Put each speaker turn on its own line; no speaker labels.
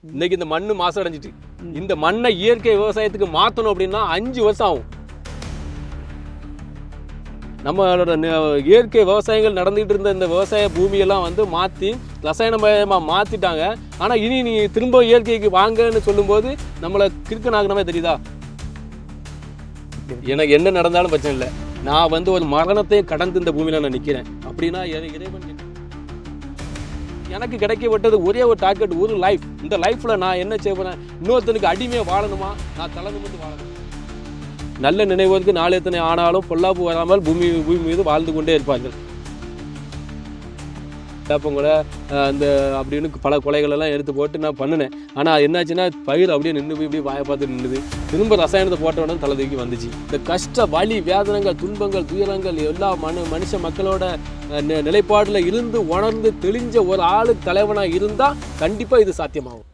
இன்னைக்கு இந்த மண்ணு மாசடைஞ்சிட்டு இந்த மண்ணை இயற்கை விவசாயத்துக்கு மாற்றணும் அப்படின்னா 5 வருஷம் ஆகும். நம்மளோட இயற்கை விவசாயங்கள் நடந்துகிட்டு இருந்த இந்த விவசாய பூமியெல்லாம் வந்து மாற்றி ரசாயனமயமாக மாற்றிட்டாங்க. ஆனால் இனி நீ திரும்ப இயற்கைக்கு வாங்கன்னு சொல்லும்போது நம்மளை கிறுக்கனாகனமே தெரியுதா? எனக்கு என்ன நடந்தாலும் பிரச்சனை இல்லை, நான் வந்து ஒரு மரணத்தையும் கடந்து இந்த பூமியில் நான் நிற்கிறேன் அப்படின்னா இறைவன் எனக்கு கிடைக்கப்பட்டது ஒரே ஒரு டார்கெட், ஒரு லைஃப். இந்த லைஃப்பில் நான் என்ன செய்வேன், இன்னொருத்தனுக்கு அடிமையாக வாழணுமா, நான் தலைநிமிர்ந்து வாழணும். நல்ல நினைவுக்கு நாளை எத்தனை ஆனாலும் பொல்லாப்பு வராமல் பூமி மீது வாழ்ந்து கொண்டே இருப்பார்கள். அப்போ கூட அந்த அப்படின்னு பல கொலைகள் எல்லாம் எடுத்து போட்டு நான் பண்ணினேன். ஆனால் என்னாச்சுன்னா பயிர் அப்படியே நின்று போய் இப்படி வாயை பார்த்து நின்றுது. திரும்ப ரசாயனத்தை போட்ட உடனே தலை தூக்கி வந்துச்சு. இந்த கஷ்ட வலி வேதனைகள் துன்பங்கள் துயரங்கள் எல்லா மனுஷ மக்களோட நிலைப்பாடில் இருந்து உணர்ந்து தெளிஞ்ச ஒரு ஆளுக்கு தலைவனாக இருந்தால் கண்டிப்பாக இது சாத்தியமாகும்.